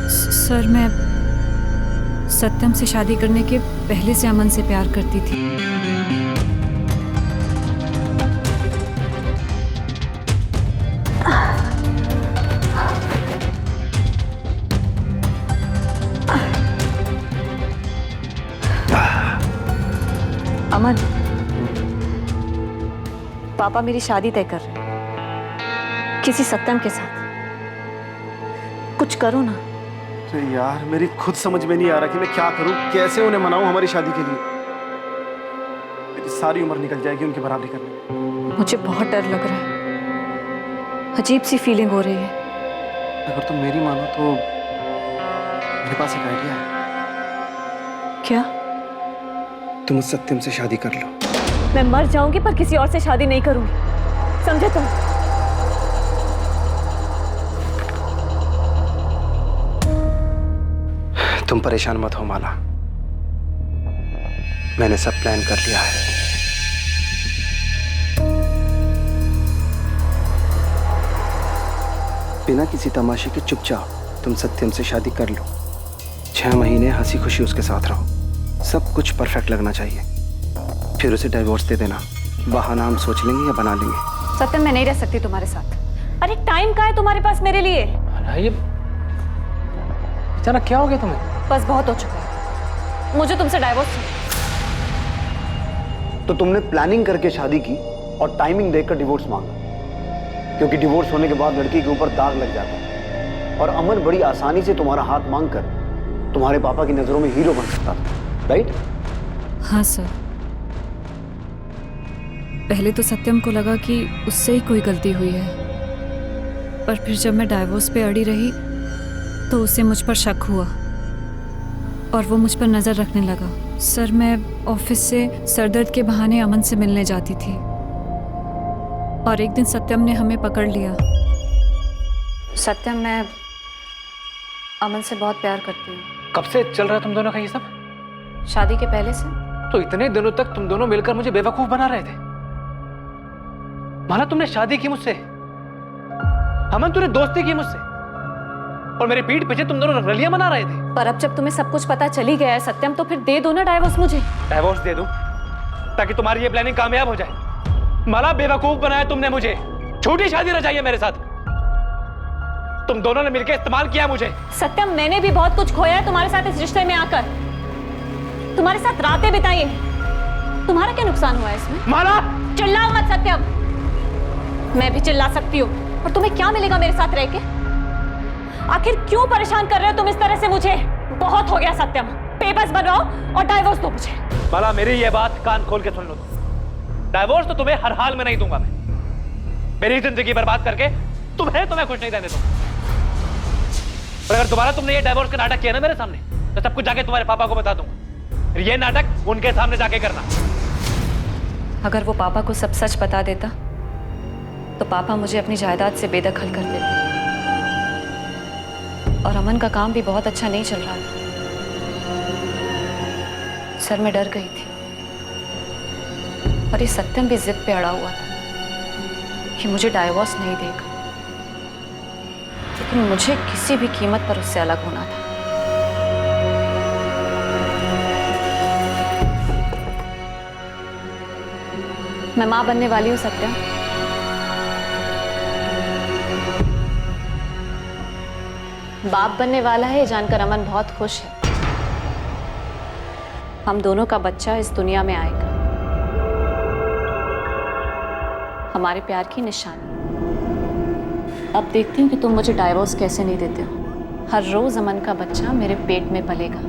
Speaker 15: सर मैं सत्यम से शादी करने के पहले से अमन से प्यार करती थी। अमन, पापा मेरी शादी तय कर रहे हैं किसी सत्यम के साथ। कुछ करो ना।
Speaker 19: अरे यार, मेरी खुद समझ में नहीं आ रहा कि मैं क्या करूं, कैसे उन्हें मनाऊं हमारी शादी के लिए। मेरी सारी उम्र निकल जाएगी उनकी बराबरी करने में।
Speaker 15: मुझे बहुत डर लग रहा है, अजीब सी फीलिंग हो रही है।
Speaker 19: अगर तुम मेरी मानो तो मेरे पास एक आइडिया है।
Speaker 15: क्या?
Speaker 19: तुम उस सत्यम से शादी कर लो।
Speaker 15: मैं मर जाऊंगी पर किसी और से शादी नहीं करूंगी, समझे तुम?
Speaker 19: तुम परेशान मत हो माला, मैंने सब प्लान कर लिया है। बिना किसी तमाशे के चुपचाप तुम सत्यम से शादी कर लो। 6 महीने हंसी खुशी उसके साथ रहो, सब कुछ परफेक्ट लगना चाहिए। फिर उसे डिवोर्स दे देना। बहाना हम सोच लेंगे या बना लेंगे।
Speaker 15: सत्यम, मैं नहीं रह सकती तुम्हारे साथ। अरे टाइम कहाँ है तुम्हारे पास मेरे लिए?
Speaker 1: ये अचानक क्या हो गया तुम्हें?
Speaker 15: बस बहुत हो चुका है, मुझे तुमसे डाइवोर्स चाहिए।
Speaker 11: तो तुमने प्लानिंग करके शादी की और टाइमिंग देखकर डिवोर्स मांगा, क्योंकि डिवोर्स होने के बाद लड़की के ऊपर दाग लग जाता है और अमन बड़ी आसानी से तुम्हारा हाथ मांगकर तुम्हारे पापा की नजरों में हीरो बन सकता था, राइट?
Speaker 15: हाँ सर। पहले तो सत्यम को लगा कि उससे ही कोई गलती हुई है, पर फिर जब मैं डाइवोर्स पे अड़ी रही तो उसे मुझ पर शक हुआ। और वो मुझ पर नज़र रखने लगा। सर, मैं ऑफिस से सरदर्द के बहाने अमन से मिलने जाती थी और एक दिन सत्यम ने हमें पकड़ लिया। सत्यम, मैं अमन से बहुत प्यार करती हूँ।
Speaker 1: कब से चल रहा है तुम दोनों का ये सब?
Speaker 15: शादी के पहले से।
Speaker 1: तो इतने दिनों तक तुम दोनों मिलकर मुझे बेवकूफ बना रहे थे। माना तुमने शादी की मुझसे, अमन तूने दोस्ती की मुझसे, और मेरी पीठ पीछे तुम दोनों रंगरलियां मना रहे थे।
Speaker 15: पर अब जब तुम्हें सब कुछ पता चल ही गया है सत्यम, तो फिर दे दो ना डाइवोर्स मुझे।
Speaker 1: डाइवोर्स दे दूं ताकि तुम्हारी ये प्लानिंग कामयाब हो जाए? माला, बेवकूफ बनाया तुमने मुझे, झूठी शादी रचाई है मेरे साथ। तुम दोनों ने मिलकर इस्तेमाल किया मुझे।
Speaker 15: सत्यम, मैंने भी बहुत कुछ खोया है तुम्हारे साथ इस रिश्ते में आकर, तुम्हारे साथ रातें बिताई है। तुम्हारा क्या नुकसान हुआ है इसमें?
Speaker 1: माला,
Speaker 15: चिल्लाओ मत सत्यम। मैं भी चिल्ला सकती हूँ, और तुम्हें क्या मिलेगा मेरे साथ रह के? आखिर क्यों परेशान कर रहे हो तुम इस तरह से मुझे? बहुत हो गया सत्यम, पेपर्स बनवाओ और डाइवोर्स दो मुझे।
Speaker 1: माला, मेरी ये बात कान खोल के सुन लो। डाइवोर्स तो तुम्हें हर हाल में नहीं दूंगा मैं। मेरी जिंदगी बर्बाद करके तुम्हें खुश नहीं रहने दूंगा। और अगर दोबारा तुमने ये डाइवोर्स का नाटक किया ना मेरे सामने, तो सब कुछ जाके तुम्हारे पापा को बता दूंगा। ये नाटक उनके सामने जाके करना।
Speaker 15: अगर वो पापा को सब सच बता देता तो पापा मुझे अपनी जायदाद से बेदखल कर देते। और अमन का काम भी बहुत अच्छा नहीं चल रहा था। सर, मैं डर गई थी, और ये सत्यम भी जिद पे अड़ा हुआ था कि मुझे डाइवोर्स नहीं देगा, लेकिन मुझे किसी भी कीमत पर उससे अलग होना था। मैं मां बनने वाली हूँ सत्यम। बाप बनने वाला है, जानकर अमन बहुत खुश है। हम दोनों का बच्चा इस दुनिया में आएगा, हमारे प्यार की निशानी। अब देखती हूँ कि तुम मुझे डाइवोर्स कैसे नहीं देते हो। हर रोज अमन का बच्चा मेरे पेट में पलेगा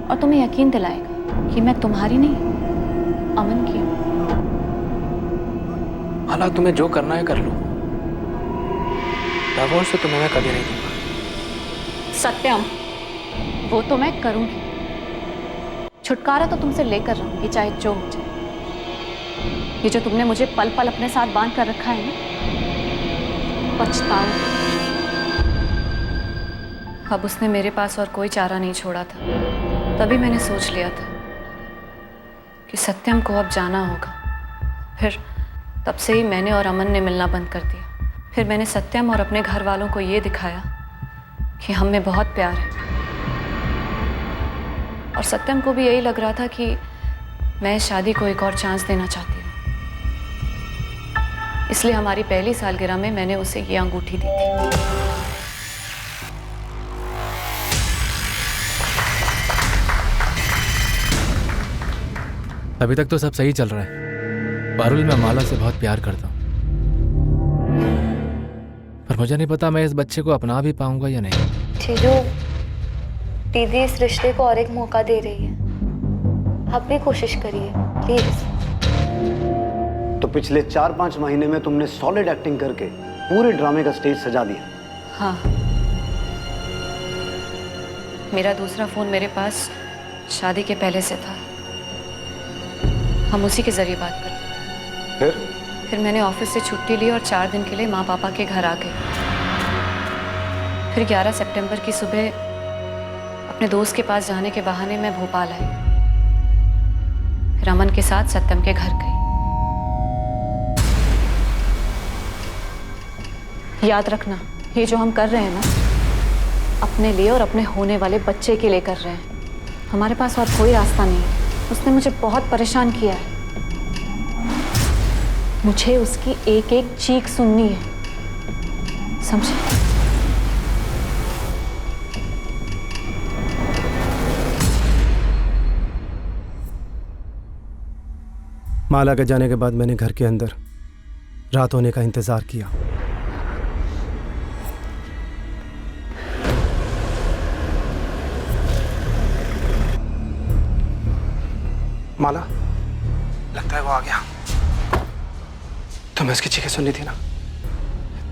Speaker 15: और तुम्हें यकीन दिलाएगा कि मैं तुम्हारी नहीं, अमन की हूँ।
Speaker 1: माला, तुम्हें जो करना है कर लो, डाइवोर्स तो तुम्हें मैं कभी नहीं दूंगा।
Speaker 15: सत्यम, वो तो मैं करूंगी। छुटकारा तो तुमसे लेकर रहूंगी, चाहे जो हो जाए। ये जो तुमने मुझे पल पल अपने साथ बांध कर रखा है ना, पछताऊंगी। अब उसने मेरे पास और कोई चारा नहीं छोड़ा था। तभी मैंने सोच लिया था कि सत्यम को अब जाना होगा। फिर तब से ही मैंने और अमन ने मिलना बंद कर दिया। फिर मैंने सत्यम और अपने घर वालों को ये दिखाया कि हम में बहुत प्यार है। और सत्यम को भी यही लग रहा था कि मैं इस शादी को एक और चांस देना चाहती हूँ। इसलिए हमारी पहली सालगिरह में मैंने उसे ये अंगूठी दी थी।
Speaker 21: अभी तक तो सब सही चल रहा है। पारुल, मैं माला से बहुत प्यार करता हूँ, पर मुझे नहीं पता मैं इस बच्चे को अपना भी पाऊंगा या नहीं।
Speaker 9: जीजू, दीदी इस रिश्ते को और एक मौका दे रही है। आप भी कोशिश करिए प्लीज।
Speaker 11: तो पिछले 4-5 महीने में तुमने सॉलिड एक्टिंग करके पूरे ड्रामे का स्टेज सजा दिया।
Speaker 15: हाँ, मेरा दूसरा फोन मेरे पास शादी के पहले से था। हम उसी के जरिए बात करते। फिर मैंने ऑफिस से छुट्टी ली और 4 दिन के लिए माँ पापा के घर आ गई। फिर 11 सितंबर की सुबह अपने दोस्त के पास जाने के बहाने मैं भोपाल आई। फिर अमन के साथ सत्यम के घर गई। याद रखना, ये जो हम कर रहे हैं ना, अपने लिए और अपने होने वाले बच्चे के लिए कर रहे हैं। हमारे पास और कोई रास्ता नहीं है। उसने मुझे बहुत परेशान किया है। मुझे उसकी एक एक चीख सुननी है, समझे?
Speaker 19: माला के जाने के बाद मैंने घर के अंदर रात होने का इंतजार किया। माला, लगता है वो आ गया। तुम्हें उसकी चीखें सुननी थी ना?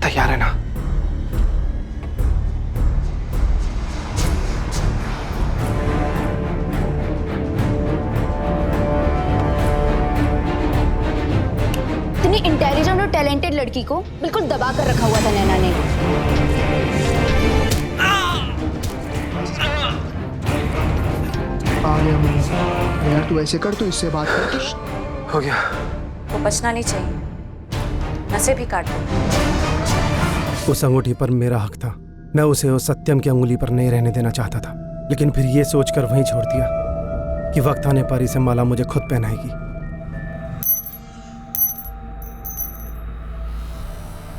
Speaker 19: तैयार है ना?
Speaker 10: लड़की को बिल्कुल दबा कर रखा हुआ था नैना ने।
Speaker 2: आ गया मैं। यार तू ऐसे कर, तो इससे बात कर।
Speaker 19: हो गया।
Speaker 15: वो बचना नहीं चाहिए, नसें भी काट दो।
Speaker 19: उस अंगूठी पर मेरा हक था। मैं उसे उस सत्यम की अंगुली पर नहीं रहने देना चाहता था, लेकिन फिर ये सोचकर वहीं छोड़ दिया कि वक्त आने पर इसे माला मुझे खुद पहनाएगी।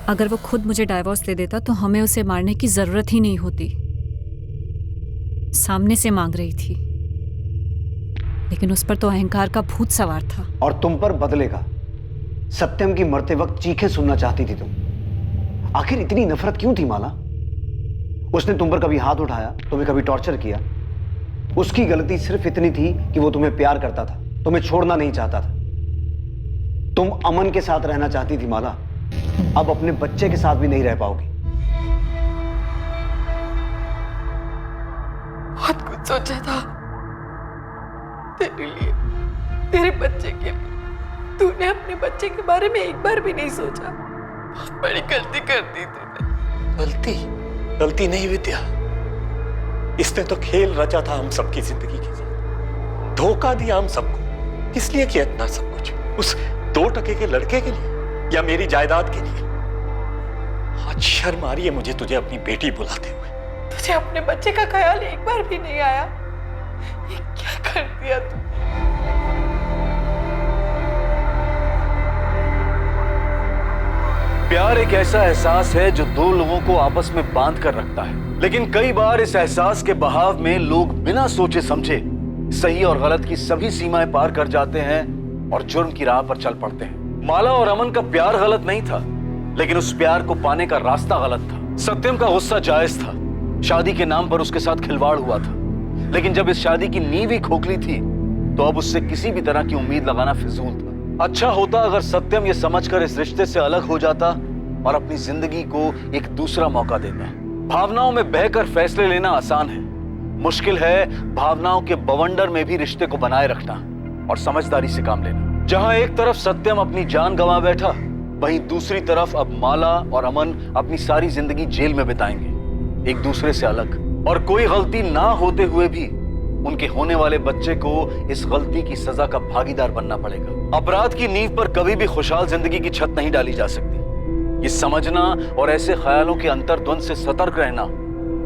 Speaker 15: अगर वो खुद मुझे डाइवोर्स दे देता तो हमें उसे मारने की जरूरत ही नहीं होती। सामने से मांग रही थी, लेकिन उस पर तो अहंकार का भूत सवार था।
Speaker 5: और तुम पर बदले का। सत्यम की मरते वक्त चीखें सुनना चाहती थी तुम। आखिर इतनी नफरत क्यों थी माला? उसने तुम पर कभी हाथ उठाया, तुम्हें कभी टॉर्चर किया? उसकी गलती सिर्फ इतनी थी कि वो तुम्हें प्यार करता था, तुम्हें छोड़ना नहीं चाहता था। तुम अमन के साथ रहना चाहती थी माला, अब अपने बच्चे के साथ भी नहीं रह पाओगी।
Speaker 4: बहुत कुछ सोचा था तेरे लिए, तेरे बच्चे के लिए। तूने अपने बच्चे के बारे में एक बार भी नहीं सोचा। बहुत बड़ी गलती कर दी तूने।
Speaker 8: गलती नहीं विद्या, इसने तो खेल रचा था हम सबकी जिंदगी के साथ, धोखा दिया हम सबको। किस लिए किया इतना सब कुछ? उस 2 टके के लड़के के लिए या मेरी जायदाद के लिए? आज शर्म आ रही है मुझे तुझे अपनी बेटी बुलाते हुए।
Speaker 4: तुझे अपने बच्चे का ख्याल एक बार भी नहीं आया? ये क्या कर दिया तूने?
Speaker 22: प्यार एक ऐसा एहसास है जो 2 लोगों को आपस में बांध कर रखता है, लेकिन कई बार इस एहसास के बहाव में लोग बिना सोचे समझे सही और गलत की सभी सीमाएं पार कर जाते हैं और जुर्म की राह पर चल पड़ते हैं। माला और अमन का प्यार गलत नहीं था, लेकिन उस प्यार को पाने का रास्ता गलत था। सत्यम का गुस्सा जायज था, शादी के नाम पर उसके साथ खिलवाड़ हुआ था, लेकिन जब इस शादी की नींव ही खोखली थी तो अब उससे किसी भी तरह की उम्मीद लगाना फिजूल था। अच्छा होता अगर सत्यम ये समझकर इस रिश्ते से अलग हो जाता और अपनी जिंदगी को एक दूसरा मौका देता। भावनाओं में बहकर फैसले लेना आसान है, मुश्किल है भावनाओं के बवंडर में भी रिश्ते को बनाए रखना और समझदारी से काम लेना। जहां एक तरफ सत्यम अपनी जान गंवा बैठा, वहीं दूसरी तरफ अब माला और अमन अपनी सारी जिंदगी जेल में बिताएंगे, एक दूसरे से अलग। और कोई गलती ना होते हुए भी उनके होने वाले बच्चे को इस गलती की सजा का भागीदार बनना पड़ेगा। अपराध की नींव पर कभी भी खुशहाल जिंदगी की छत नहीं डाली जा सकती। ये समझना और ऐसे ख्यालों के अंतर्द्वंद से सतर्क रहना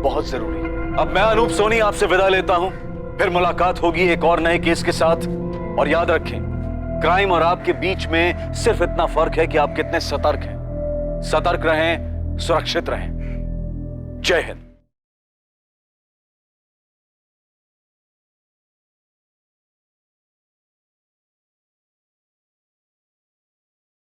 Speaker 22: बहुत जरूरी है। अब मैं अनूप सोनी आपसे विदा लेता हूं, फिर मुलाकात होगी एक और नए केस के साथ। और याद रखें, क्राइम और आपके बीच में सिर्फ इतना फर्क है कि आप कितने सतर्क हैं। सतर्क रहें, सुरक्षित रहें। जय हिंद।